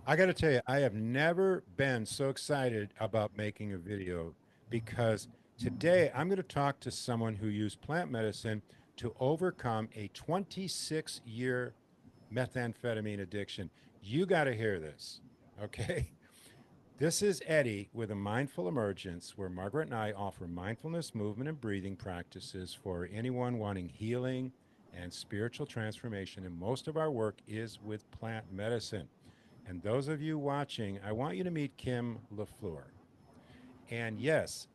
I got to tell you, I have never been so excited about making a video because today I'm going to talk to someone who used plant medicine to overcome a 26-year methamphetamine addiction. You got to hear this, okay? This is Eddie with a Mindful Emergence, where Margaret and I offer mindfulness, movement, and breathing practices for anyone wanting healing and spiritual transformation. And most of our work is with plant medicine. And those of you watching, I want you to meet Kim LaFleur. And yes,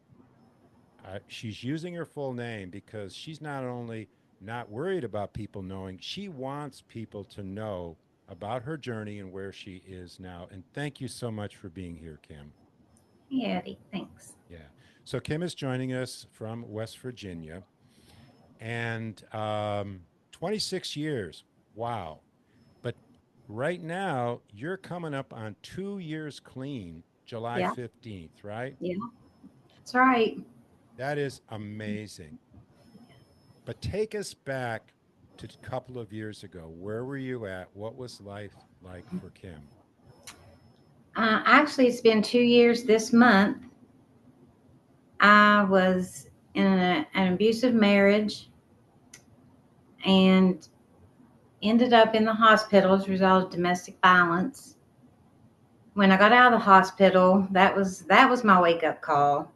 she's using her full name because she's not only not worried about people knowing, she wants people to know about her journey and where she is now. And thank you so much for being here, Kim. Yeah, Eddie, thanks. Yeah. So Kim is joining us from West Virginia, and 26 years. Wow. But right now, you're coming up on 2 years clean, July Yeah, 15th, right? yeah, that's right. That is amazing. But take us back to a couple of years ago. Where were you at? What was life like for Kim? Actually, it's been 2 years this month. I was in an abusive marriage and ended up in the hospital as a result of domestic violence. When I got out of the hospital, that was my wake up call.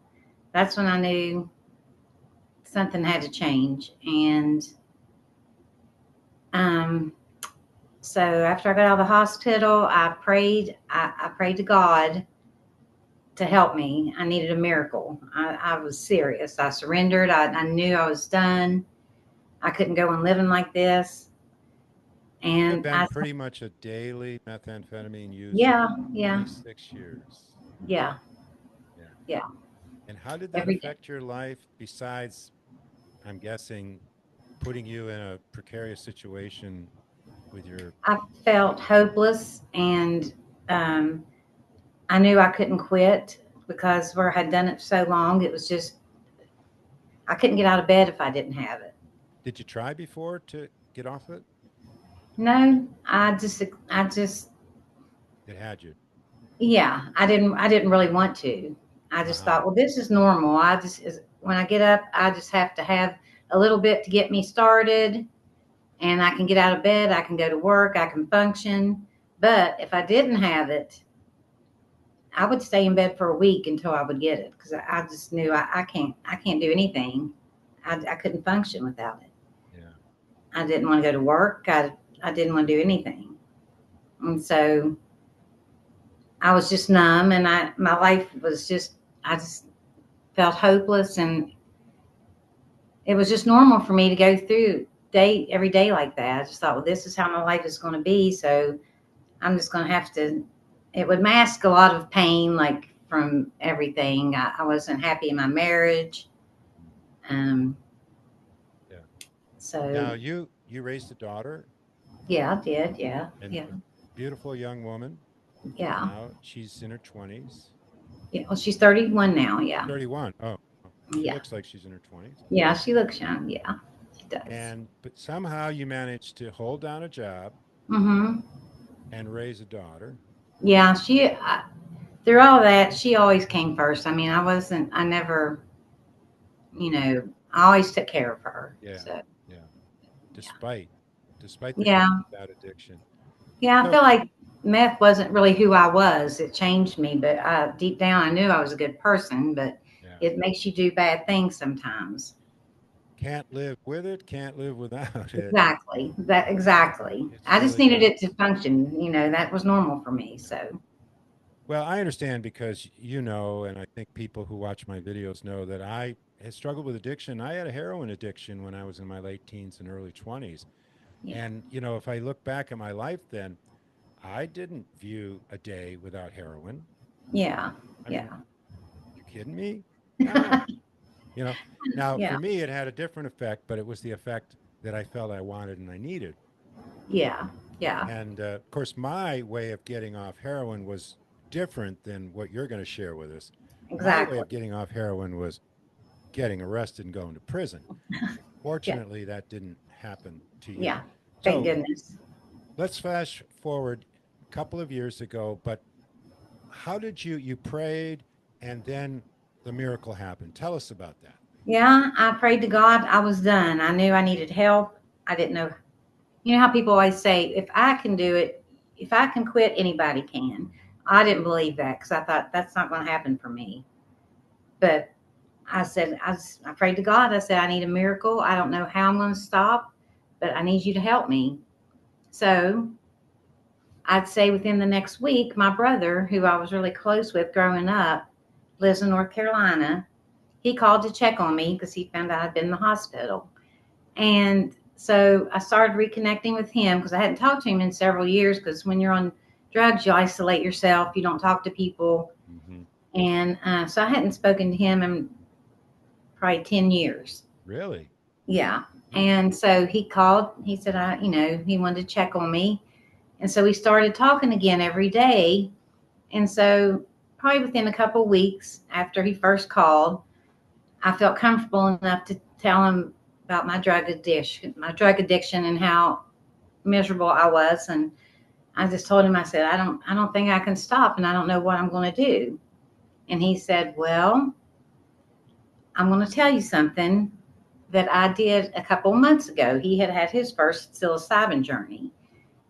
That's when I knew something had to change. And um, so after I got out of the hospital, I prayed. I prayed to God to help me. I needed a miracle. I was serious. I surrendered. I knew I was done. I couldn't go on living like this. You had And been pretty much a daily methamphetamine user yeah, for yeah, 26 years. yeah, Yeah. yeah, And how did that every day. affect your life besides, I'm guessing, putting you in a precarious situation with your. I felt hopeless, and um, I knew I couldn't quit because where I had done it so long, it was just I couldn't get out of bed if I didn't have it. Did you try before to get off it? No, I just, It had you. yeah, I didn't really want to. I just Uh-huh. thought, well, this is normal. When I get up, I just have to have a little bit to get me started, and I can get out of bed. I can go to work. I can function. But if I didn't have it, I would stay in bed for a week until I would get it because I just knew I can't do anything. I couldn't function without it. Yeah. I didn't want to go to work. I didn't want to do anything, and so I was just numb, and my life was just I just felt hopeless, and it was just normal for me to go through day every day like that. I just thought, well, this is how my life is going to be, so I'm just going to have to. It would mask a lot of pain, like from everything. I wasn't happy in my marriage, Mm. um, Yeah. so Now you raised a daughter yeah, I did, yeah, and yeah, a beautiful young woman. yeah, Now she's in her 20s. yeah. Well, she's 31 now. Yeah, 31. Oh, she yeah, looks like she's in her 20s. yeah. She looks young. Yeah, she does. And but somehow you managed to hold down a job Mm-hmm. and raise a daughter. Yeah, through all that, she always came first. I mean, I wasn't. I never. You know, I always took care of her. Yeah. So Yeah. Despite despite the yeah, fact yeah, of that addiction. yeah. I So feel like meth wasn't really who I was. It changed me, but deep down, I knew I was a good person. But yeah. it makes you do bad things sometimes. Can't live with it, can't live without it. Exactly. That exactly. It's I just really needed not. it to function. That was normal for me. So Well, I understand because you know, and I think people who watch my videos know that I had struggled with addiction. I had a heroin addiction when I was in my late teens and early 20s. yeah, And, you know, if I look back at my life then, I didn't view a day without heroin. yeah, I yeah, mean, you kidding me? No. You know, now yeah, for me, it had a different effect, but it was the effect that I felt I wanted and I needed. yeah, yeah. And of course, my way of getting off heroin was different than what you're going to share with us. My way Exactly. of getting off heroin was getting arrested and going to prison. Yeah, Fortunately, that didn't happen to yeah. you. Thank So goodness. let's flash forward. couple of years ago, but how did you prayed and then the miracle happened? Tell us about that. Yeah, I prayed to God. I was done. I knew I needed help. I didn't know. You know how people always say, if I can do it, if I can quit, anybody can. I didn't believe that because I thought that's not going to happen for me. But I said, I prayed to God. I said, I need a miracle. I don't know how I'm going to stop, but I need you to help me. So I'd say within the next week, my brother, who I was really close with growing up, lives in North Carolina. He called to check on me because he found out I'd been in the hospital. And so I started reconnecting with him because I hadn't talked to him in several years because when you're on drugs, you isolate yourself, you don't talk to people. Hmm. And so I hadn't spoken to him in probably 10 years. Really? Yeah. Hmm. And so he called, he said, he wanted to check on me. And so we started talking again every day. And so probably within a couple of weeks after he first called, I felt comfortable enough to tell him about my drug addiction and how miserable I was. And I just told him, I said, I don't think I can stop and I don't know what I'm going to do. And he said, well, I'm going to tell you something that I did a couple of months ago. He had had his first psilocybin journey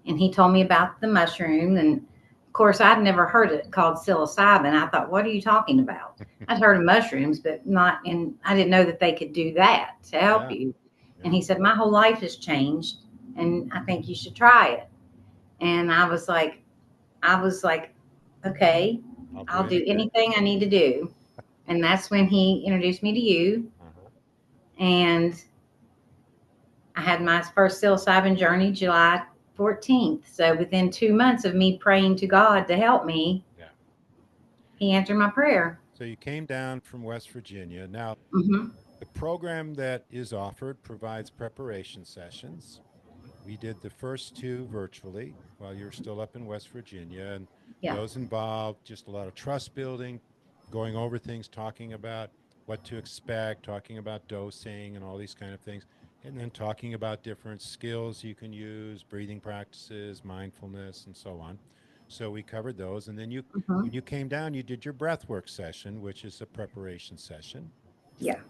and he told me about the mushroom. And of course, I'd never heard it called psilocybin. I thought, what are you talking about? I'd heard of mushrooms, but not, and I didn't know that they could do that to help Yeah. you. And Yeah. he said, my whole life has changed and I think you should try it. And I was like, okay, I'll do I'll do anything. anything I need to do. And that's when he introduced me to you. Uh-huh. And I had my first psilocybin journey July 14th. So within 2 months of me praying to God to help me, Yeah. he answered my prayer. So you came down from West Virginia. Now, Hmm. the program that is offered provides preparation sessions. We did the first two virtually while you're still up in West Virginia, and Yeah. those involved just a lot of trust building, going over things, talking about what to expect, talking about dosing and all these kind of things, and then talking about different skills you can use, breathing practices, mindfulness, and so on. So we covered those, and then Hmm. when you came down, you did your breathwork session, which is a preparation session, Yeah.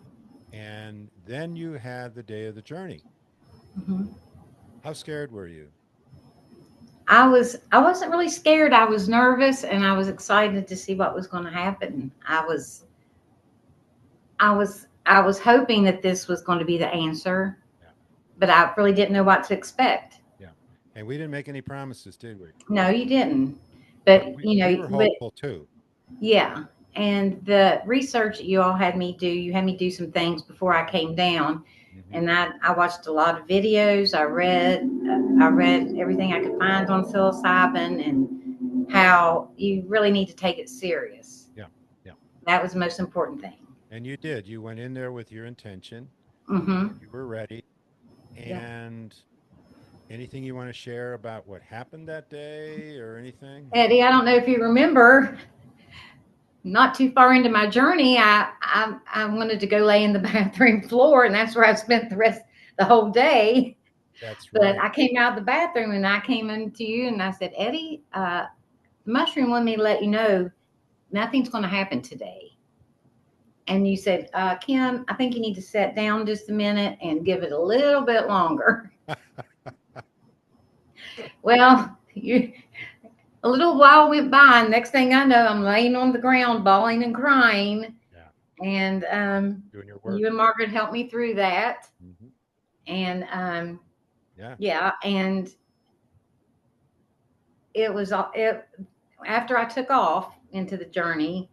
and then you had the day of the journey. Hmm. How scared were you? I wasn't really scared. I was nervous and I was excited to see what was going to happen. I was hoping that this was going to be the answer, Yeah. but I really didn't know what to expect. Yeah. And we didn't make any promises, did we? No, you didn't. But But we were but hopeful too. yeah. And the research that you all had me do, you had me do some things before I came down. Hmm. And I watched a lot of videos. I read everything I could find on psilocybin and how you really need to take it serious. Yeah. Yeah. That was the most important thing. And you did. You went in there with your intention. Mm-hmm. You were ready. Yeah. And anything you want to share about what happened that day or anything? Eddie, I don't know if you remember, not too far into my journey, I wanted to go lay in the bathroom floor, and that's where I spent the whole day. That's But right. I came out of the bathroom and I came into you and I said, Eddie, the mushroom wanted me to let you know nothing's going to happen today. And you said, Kim, I think you need to sit down just a minute and give it a little bit longer. Well, a little while went by, and next thing I know, I'm laying on the ground, bawling and crying. Yeah. And Doing your work. you and Margaret helped me through that. Hmm. And Yeah. yeah, and it after I took off into the journey,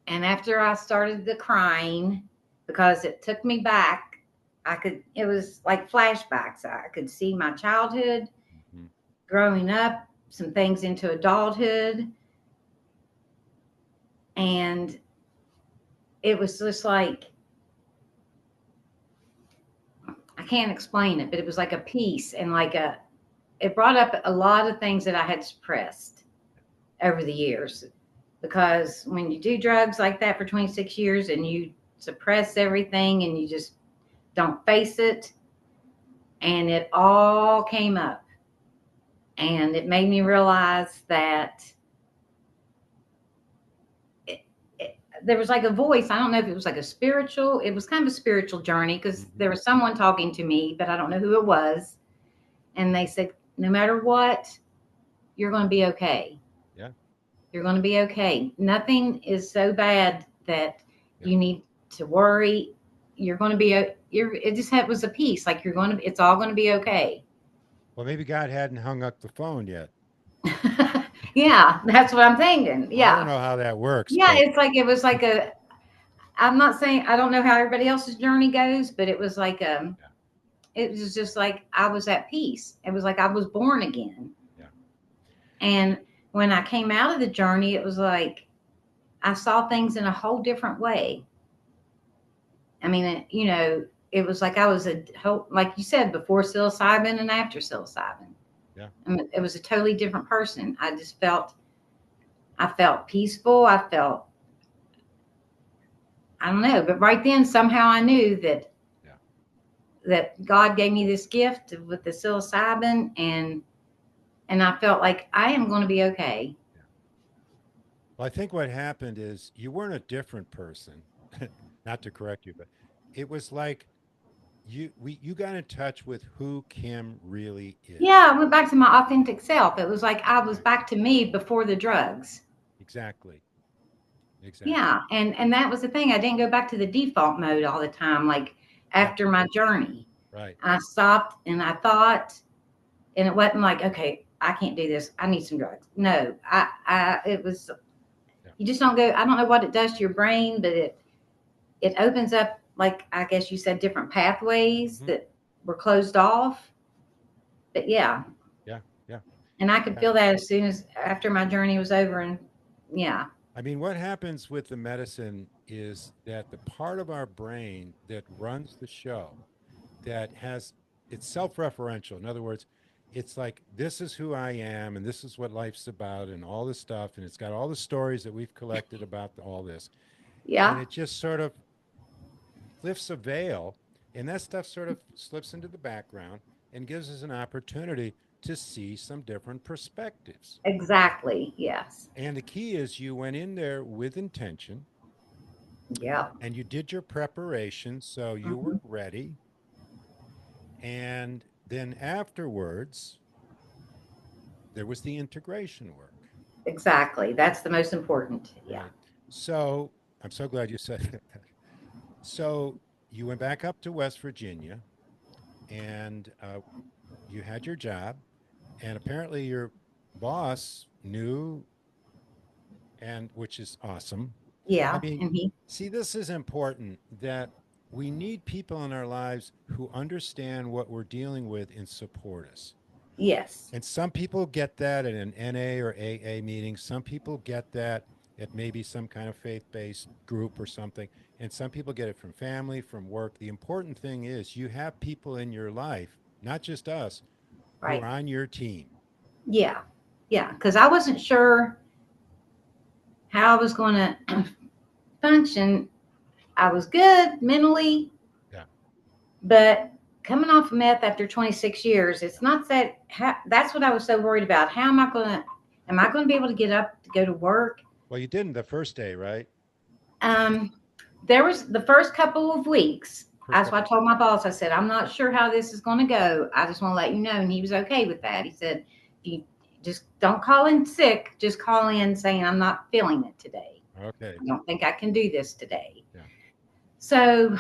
and after I started the crying, because it took me back, it was like flashbacks. I could see my childhood, Hmm. growing up, some things into adulthood. And it was just like, I can't explain it, but it was like a peace and it brought up a lot of things that I had suppressed over the years. Because when you do drugs like that for 26 years and you suppress everything and you just don't face it, and it all came up. And it made me realize that there was like a voice. I don't know if it was like it was kind of a spiritual journey because Mm-hmm. there was someone talking to me, but I don't know who it was. And they said, no matter what, you're going to be okay. Yeah. You're going to be okay. Nothing is so bad that Yeah. you need to worry. You're going to be, it just was a peace. Like it's all going to be okay. Well, maybe God hadn't hung up the phone yet. Yeah, that's what I'm thinking. I don't Yeah. know how that works, Yeah. but It's like, it was like I'm not saying, I don't know how everybody else's journey goes, but it was like, yeah, it was just like I was at peace. It was like I was born again. yeah. And when I came out of the journey, it was like I saw things in a whole different way. I mean, it was like I was like you said, before psilocybin and after psilocybin. Yeah. I mean, it was a totally different person. I felt peaceful. I don't know, but right then somehow I knew Yeah. that God gave me this gift with the psilocybin, and I felt like I am going to be okay. Yeah. Well, I think what happened is you weren't a different person. Not to correct you, but it was like you got in touch with who Kim really Yeah, is. I went back to my authentic self. It was like I was Right. back to me before the drugs. Exactly. Exactly. Yeah, and that was the thing. I didn't go back to the default mode all the time. Like Yeah. after my journey, Right. I stopped and I thought, and it wasn't like, okay, I can't do this. I need some drugs. No, it was. Yeah. You just don't go. I don't know what it does to your brain, but it opens up, like I guess you said, different pathways Hmm. that were closed off. But yeah, Yeah. Yeah. and I could Yeah. feel that as soon as after my journey was over, and yeah, I mean, what happens with the medicine is that the part of our brain that runs the show, that has, it's self-referential. In other words, it's like this is who I am and this is what life's about and all this stuff, and it's got all the stories that we've collected about all this, and yeah, it just sort of lifts a veil, and that stuff sort of slips into the background and gives us an opportunity to see some different perspectives. exactly, yes, And the key is you went in there with intention yeah. and you did your preparation so you Mhm. were ready. And then afterwards, there was the integration work, Exactly. That's the most important. Yeah. right? So I'm so glad you said that. So you went back up to West Virginia and you had your job, and apparently your boss knew, and which is awesome. I Yeah. mean, And he, see, this is important that we need people in our lives who understand what we're dealing with and support us. yes. And some people get that at an NA or AA meeting. Some people get that at maybe some kind of faith based group or something. And some people get it from family, from work. The important thing is you have people in your life, not just us, who are Right. on your team. Yeah. Yeah. Because I wasn't sure how I was going to function. I was good mentally, Yeah. but coming off of meth after 26 years, it's Yeah. not that. That's what I was so worried about. How am I going to? Am I going to be able to get up to go to work? Well, you didn't the first day, right? Um, there was the first couple of weeks. First That's why I couple. told my boss, I said, I'm not sure how this is going to go. I just want to let you know. And he was okay with that. He said, you just don't call in sick. Just call in saying, I'm not feeling it today. Okay. I don't think I can do this today. Yeah. So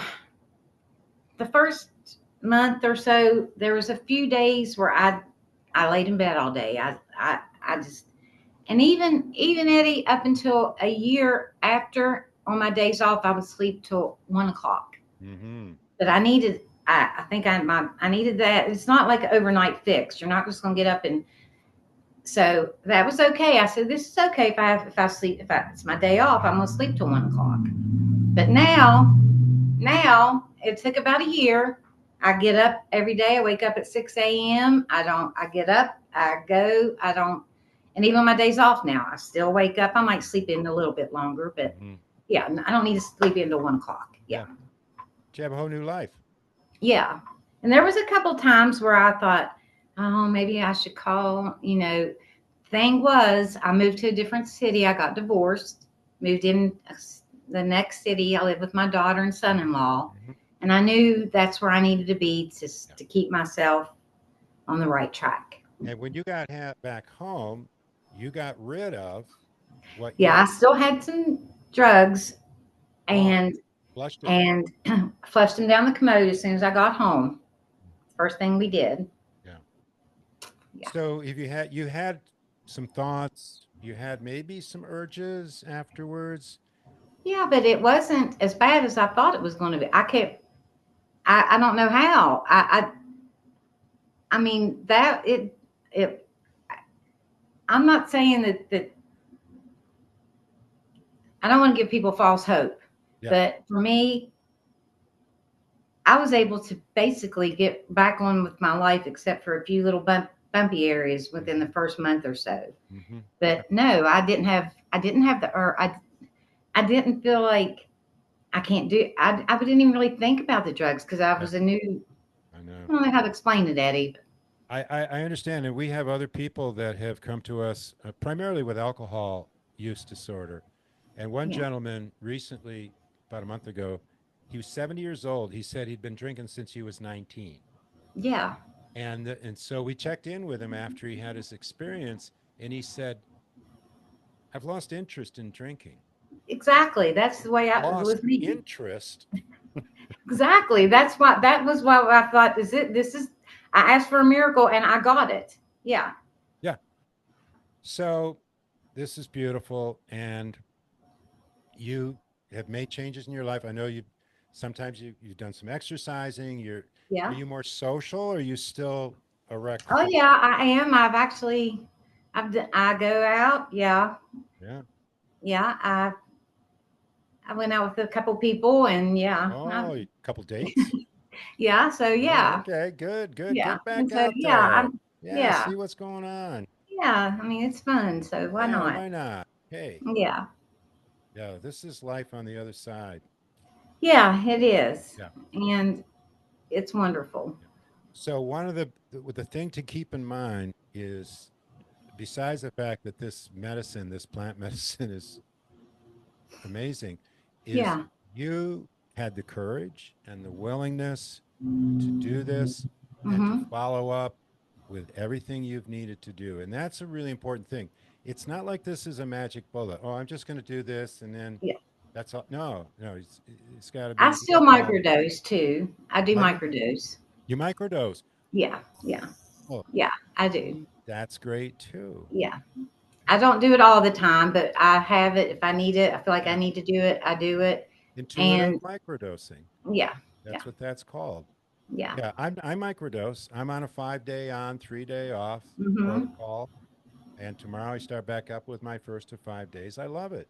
the first month or so, there was a few days where I laid in bed all day. I just, and even Eddie, up until a year after, on my days off, I would sleep till 1 o'clock. Mm-hmm. But I think I needed that. It's not like an overnight fix. You're not just gonna get up and, so that was okay. I said, this is okay if I sleep, it's my day off, I'm gonna sleep till 1 o'clock. But now it took about a year. I get up every day. I wake up at 6 a.m. I get up, I go, I don't, and even on my days off now, I still wake up. I might sleep in a little bit longer, but Mm-hmm. yeah, I don't need to sleep in until 1 o'clock. Yeah. Yeah. You have a whole new life. Yeah. And there was a couple times where I thought, Oh, maybe I should call. Thing was, I moved to a different city. I got divorced, moved in the next city. I lived with my daughter and son-in-law, Hmm. and I knew that's where I needed to be to Yeah. to keep myself on the right track. And when you got back home, you got rid of what Yeah, you I still had some drugs oh and flushed it. and flushed them down the commode as soon as I got home. First thing we did. Yeah. Yeah. So if you had some thoughts, you had maybe some urges afterwards. Yeah, but it wasn't as bad as I thought it was going to be. I don't know how. I mean, it, I'm not saying that I don't want to give people false hope, Yeah. but for me, I was able to basically get back on with my life except for a few little bumpy areas within the Hmm. first month or so. Hmm. But no, I didn't have the I didn't feel like I can't do I didn't even really think about the drugs because I Yeah. was a new I know. I don't know how to explain it, Eddie. I understand, and we have other people that have come to us primarily with alcohol use disorder. And one Yeah. gentleman recently, about a month ago, he was 70 years old. He said he'd been drinking since he was 19. Yeah. And so we checked in with him after he had his experience, and he said, "I've lost interest in drinking." Exactly. That's the way it Lost was me. interest. Exactly. That was why I thought this is I asked for a miracle and I got it. Yeah. Yeah. So this is beautiful, and you have made changes in your life. I know you sometimes you've done some exercising. Are Yeah. you more social, or are you still a Oh recluse? yeah, I am. I go out. Yeah. Yeah. Yeah. I went out with a couple people and yeah. Oh, a couple dates. Yeah, so Oh, yeah. okay. Good, good. Yeah. Get And back so out yeah, there. Yeah, yeah. see what's going on. Yeah. I mean, it's fun, so why Yeah, not? why not? Hey, Yeah. yeah, this is life on the other side. Yeah, it is. Yeah. And it's wonderful. Yeah. So one of the thing to keep in mind is, besides the fact that this medicine, this plant medicine, is amazing, is Yeah. you had the courage and the willingness to do this and to Mhm. follow up with everything you've needed to do. And that's a really important thing. It's not like this is a magic bullet. Oh, I'm just going to do this and then Yeah. that's all. No, no, it's got to I be, you still got to follow. microdose too. I do Pardon? microdose. You microdose. Yeah. Yeah. Oh, Yeah, I do. see, that's great too. Yeah. I don't do it all the time, but I have it if I need it. I feel like I Yeah. need to do it. I do it. Intuitive And microdosing. yeah. Yeah. That's what that's called. Yeah. Yeah, I microdose. I'm on a 5 day on, 3 day off Mhm. protocol. And tomorrow I start back up with my first of 5 days. I love it.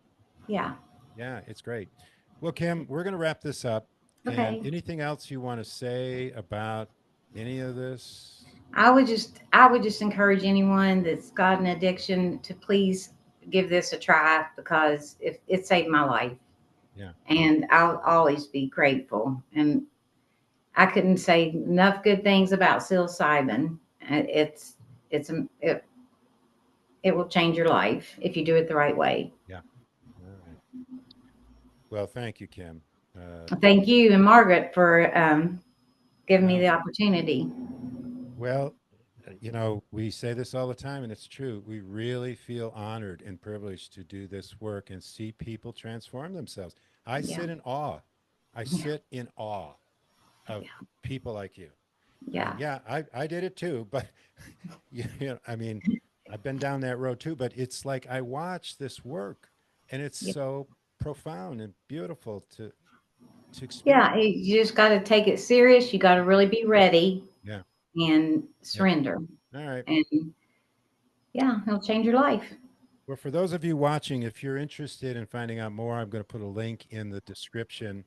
Yeah. Yeah, it's great. Well, Kim, we're going to wrap this up. And Okay. anything else you want to say about any of this? I would just encourage anyone that's got an addiction to please give this a try because it saved my life Yeah. and I'll always be grateful. And I couldn't say enough good things about psilocybin. It's it will change your life if you do it the right way. Yeah. All right. Well, thank you, Kim. Uh, Thank you and Margaret for giving me no, the opportunity. well, we say this all the time, and it's true. We really feel honored and privileged to do this work and see people transform themselves. I Yeah, sit in awe. I yeah, sit in awe of yeah, people like you. And yeah, yeah, I did it too, but I mean, I've been down that road too, but it's like I watch this work and it's yeah. so profound and beautiful to experience. Yeah, you just got to take it serious. You got to really be ready Yeah. and Yep. surrender. All right. And yeah, it'll change your life. Well, for those of you watching, if you're interested in finding out more, I'm going to put a link in the description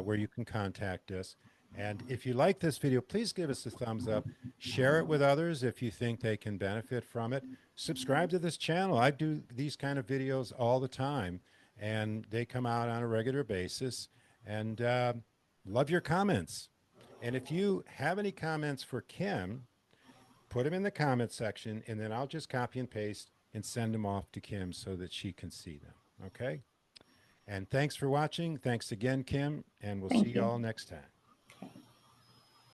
where you can contact us. And if you like this video, please give us a thumbs up. Share it with others if you think they can benefit from it. Subscribe to this channel. I do these kind of videos all the time, and they come out on a regular basis. And love your comments. And if you have any comments for Kim, put them in the comment section, and then I'll just copy and paste and send them off to Kim so that she can see them. Okay. And thanks for watching. Thanks again, Kim. And we'll see Thank you you. all next time.